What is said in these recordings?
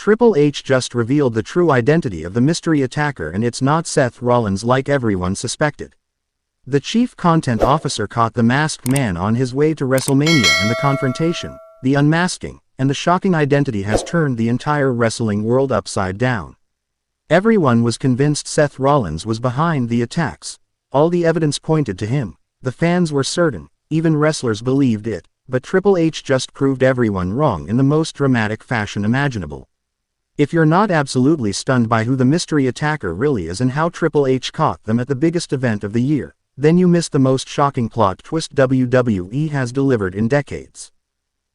Triple H just revealed the true identity of the mystery attacker, and it's not Seth Rollins like everyone suspected. The chief content officer caught the masked man on his way to WrestleMania, and the confrontation, the unmasking, and the shocking identity has turned the entire wrestling world upside down. Everyone was convinced Seth Rollins was behind the attacks. All the evidence pointed to him. The fans were certain, even wrestlers believed it, but Triple H just proved everyone wrong in the most dramatic fashion imaginable. If you're not absolutely stunned by who the mystery attacker really is and how Triple H caught them at the biggest event of the year, then you missed the most shocking plot twist WWE has delivered in decades.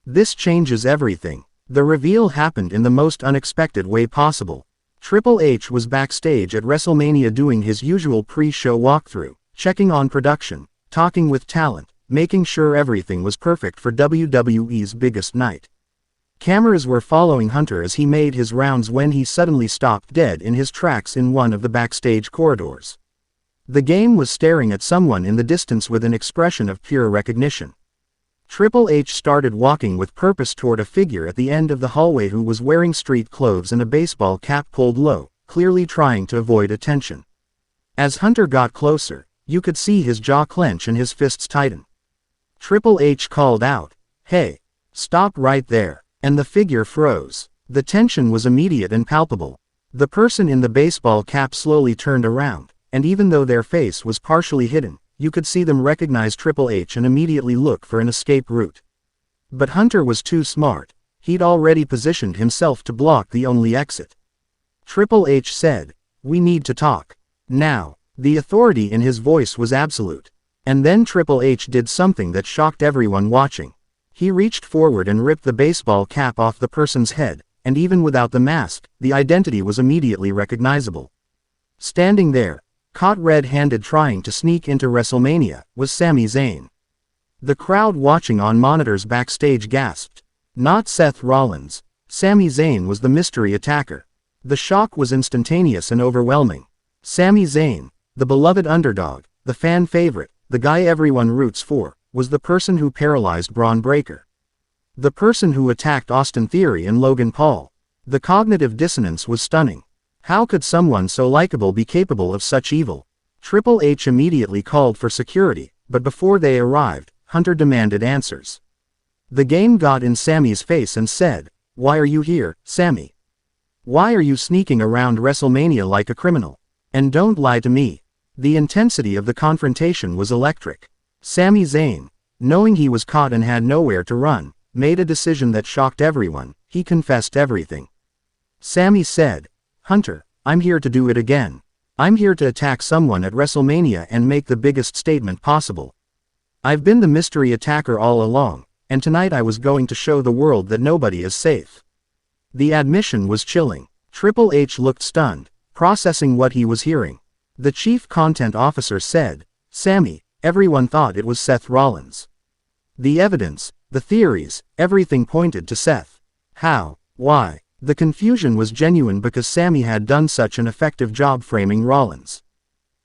This changes everything. The reveal happened in the most unexpected way possible. Triple H was backstage at WrestleMania doing his usual pre-show walkthrough, checking on production, talking with talent, making sure everything was perfect for WWE's biggest night. Cameras were following Hunter as he made his rounds when he suddenly stopped dead in his tracks in one of the backstage corridors. The game was staring at someone in the distance with an expression of pure recognition. Triple H started walking with purpose toward a figure at the end of the hallway who was wearing street clothes and a baseball cap pulled low, clearly trying to avoid attention. As Hunter got closer, you could see his jaw clench and his fists tighten. Triple H called out, "Hey, stop right there," and the figure froze. The tension was immediate and palpable. The person in the baseball cap slowly turned around, and even though their face was partially hidden, you could see them recognize Triple H and immediately look for an escape route. But Hunter was too smart. He'd already positioned himself to block the only exit. Triple H said, "We need to talk. Now." The authority in his voice was absolute. And then Triple H did something that shocked everyone watching. He reached forward and ripped the baseball cap off the person's head, and even without the mask, the identity was immediately recognizable. Standing there, caught red-handed trying to sneak into WrestleMania, was SAMI ZAYN. The crowd watching on monitors backstage gasped. Not Seth Rollins. SAMI ZAYN was the mystery attacker. The shock was instantaneous and overwhelming. SAMI ZAYN, the beloved underdog, the fan favorite, the guy everyone roots for, was the person who paralyzed Braun Breaker. The person who attacked Austin Theory and Logan Paul. The cognitive dissonance was stunning. How could someone so likable be capable of such evil? Triple H immediately called for security, but before they arrived, Hunter demanded answers. The game got in Sami's face and said, "Why are you here, Sami? Why are you sneaking around WrestleMania like a criminal? And don't lie to me." The intensity of the confrontation was electric. SAMI ZAYN, knowing he was caught and had nowhere to run, made a decision that shocked everyone. He confessed everything. Sami said, "Hunter, I'm here to do it again. I'm here to attack someone at WrestleMania and make the biggest statement possible. I've been the mystery attacker all along, and tonight I was going to show the world that nobody is safe." The admission was chilling. Triple H looked stunned, processing what he was hearing. The chief content officer said, "Sami, everyone thought it was Seth Rollins. The evidence, the theories, everything pointed to Seth. How? Why?" The confusion was genuine because Sami had done such an effective job framing Rollins.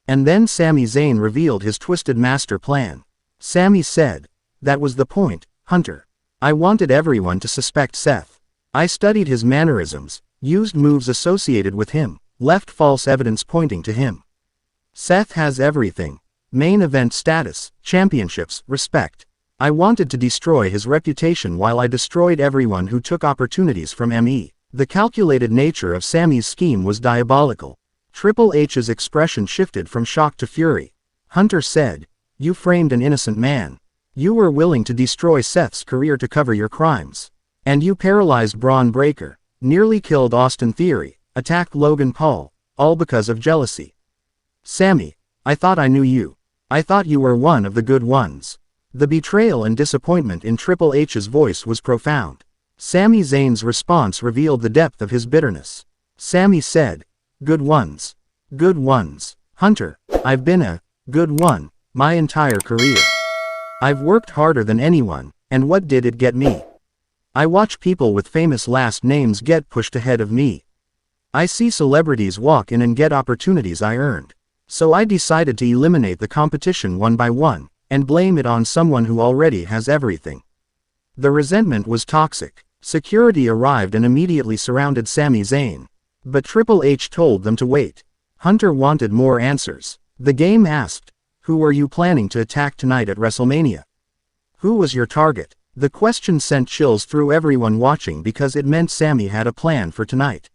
And then SAMI ZAYN revealed his twisted master plan. Sami said, "That was the point, Hunter. I wanted everyone to suspect Seth. I studied his mannerisms, used moves associated with him, left false evidence pointing to him. Seth has everything. Main event status, championships, respect. I wanted to destroy his reputation while I destroyed everyone who took opportunities from me." The calculated nature of Sami's scheme was diabolical. Triple H's expression shifted from shock to fury. Hunter said, "You framed an innocent man. You were willing to destroy Seth's career to cover your crimes. And you paralyzed Braun Breaker, nearly killed Austin Theory, attacked Logan Paul, all because of jealousy. Sami, I thought I knew you. I thought you were one of the good ones." The betrayal and disappointment in Triple H's voice was profound. SAMI ZAYN's response revealed the depth of his bitterness. Sami said, "Good ones. Good ones. Hunter, I've been a good one my entire career. I've worked harder than anyone, and what did it get me? I watch people with famous last names get pushed ahead of me. I see celebrities walk in and get opportunities I earned. So I decided to eliminate the competition one by one, and blame it on someone who already has everything." The resentment was toxic. Security arrived and immediately surrounded Sami Zayn. But Triple H told them to wait. Hunter wanted more answers. The game asked, "Who were you planning to attack tonight at WrestleMania? Who was your target?" The question sent chills through everyone watching because it meant Sami had a plan for tonight.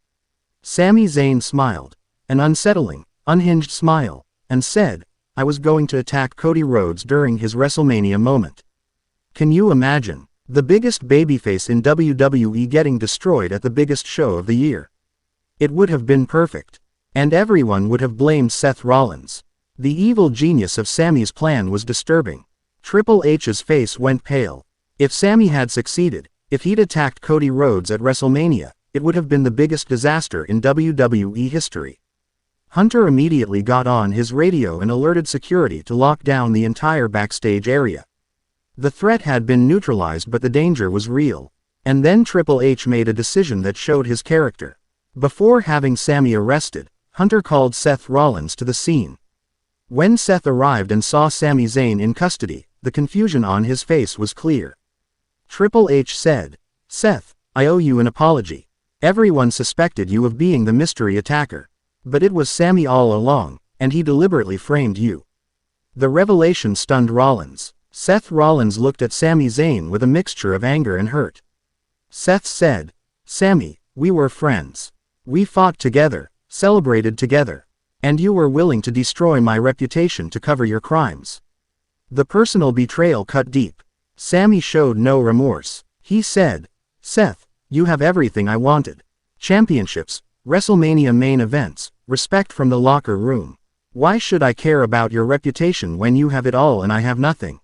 Sami Zayn smiled. An unsettling, unhinged smile, and said, "I was going to attack Cody Rhodes during his WrestleMania moment." Can you imagine? The biggest babyface in WWE getting destroyed at the biggest show of the year. It would have been perfect. And everyone would have blamed Seth Rollins. The evil genius of Sami's plan was disturbing. Triple H's face went pale. If Sami had succeeded, if he'd attacked Cody Rhodes at WrestleMania, it would have been the biggest disaster in WWE history. Hunter immediately got on his radio and alerted security to lock down the entire backstage area. The threat had been neutralized, but the danger was real. And then Triple H made a decision that showed his character. Before having Sami arrested, Hunter called Seth Rollins to the scene. When Seth arrived and saw Sami Zayn in custody, the confusion on his face was clear. Triple H said, "Seth, I owe you an apology. Everyone suspected you of being the mystery attacker. But it was Sami all along, and he deliberately framed you." The revelation stunned Rollins. Seth Rollins looked at Sami Zayn with a mixture of anger and hurt. Seth said, "Sami, we were friends. We fought together, celebrated together. And you were willing to destroy my reputation to cover your crimes." The personal betrayal cut deep. Sami showed no remorse. He said, "Seth, you have everything I wanted. Championships, WrestleMania main events, respect from the locker room. Why should I care about your reputation when you have it all and I have nothing?"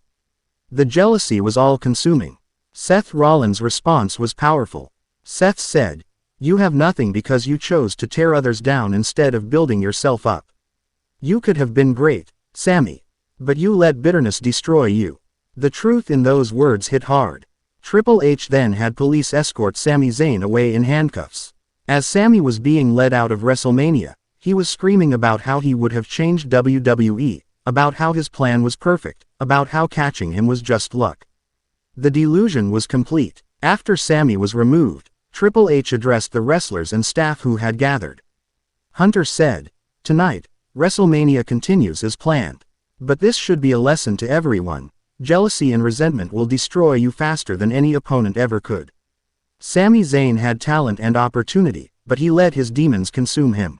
The jealousy was all-consuming. Seth Rollins' response was powerful. Seth said, "You have nothing because you chose to tear others down instead of building yourself up. You could have been great, Sami. But you let bitterness destroy you." The truth in those words hit hard. Triple H then had police escort Sami Zayn away in handcuffs. As Sami was being led out of WrestleMania, he was screaming about how he would have changed WWE, about how his plan was perfect, about how catching him was just luck. The delusion was complete. After Sami was removed, Triple H addressed the wrestlers and staff who had gathered. Hunter said, "Tonight, WrestleMania continues as planned. But this should be a lesson to everyone. Jealousy and resentment will destroy you faster than any opponent ever could." Sami Zayn had talent and opportunity, but he let his demons consume him.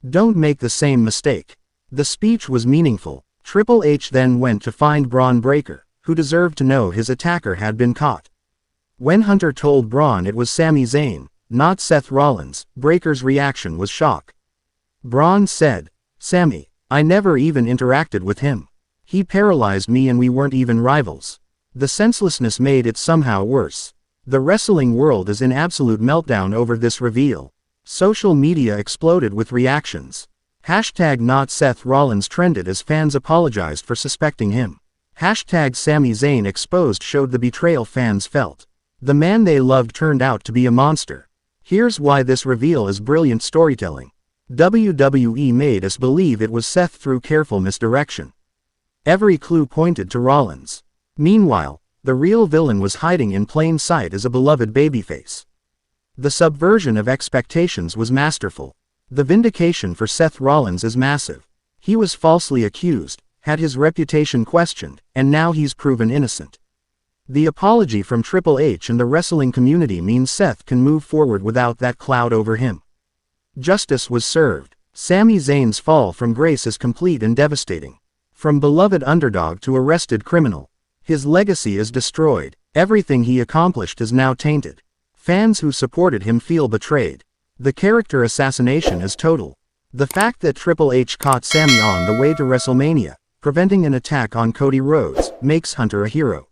Don't make the same mistake. The speech was meaningful. Triple H then went to find Braun Breaker, who deserved to know his attacker had been caught. When Hunter told Braun it was Sami Zayn, not Seth Rollins, Breaker's reaction was shock. Braun said, "Sami, I never even interacted with him. He paralyzed me and we weren't even rivals." The senselessness made it somehow worse. The wrestling world is in absolute meltdown over this reveal. Social media exploded with reactions. Hashtag not Seth Rollins trended as fans apologized for suspecting him. Hashtag Sami Zayn exposed showed the betrayal fans felt. The man they loved turned out to be a monster. Here's why this reveal is brilliant storytelling. WWE made us believe it was Seth through careful misdirection. Every clue pointed to Rollins. Meanwhile, the real villain was hiding in plain sight as a beloved babyface. The subversion of expectations was masterful. The vindication for Seth Rollins is massive. He was falsely accused, had his reputation questioned, and now he's proven innocent. The apology from Triple H and the wrestling community means Seth can move forward without that cloud over him. Justice was served. Sami Zayn's fall from grace is complete and devastating. From beloved underdog to arrested criminal. His legacy is destroyed. Everything he accomplished is now tainted. Fans who supported him feel betrayed. The character assassination is total. The fact that Triple H caught Sami on the way to WrestleMania, preventing an attack on Cody Rhodes, makes Hunter a hero.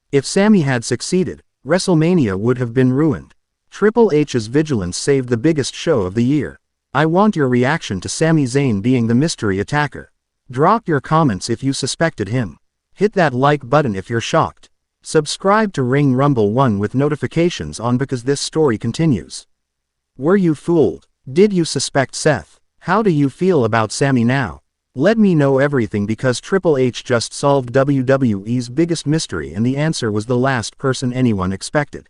If Sami had succeeded, WrestleMania would have been ruined. Triple H's vigilance saved the biggest show of the year. I want your reaction to Sami Zayn being the mystery attacker. Drop your comments if you suspected him. Hit that like button if you're shocked. Subscribe to Ring Rumble 1 with notifications on because this story continues. Were you fooled? Did you suspect Seth? How do you feel about Sami now? Let me know everything because Triple H just solved WWE's biggest mystery and the answer was the last person anyone expected.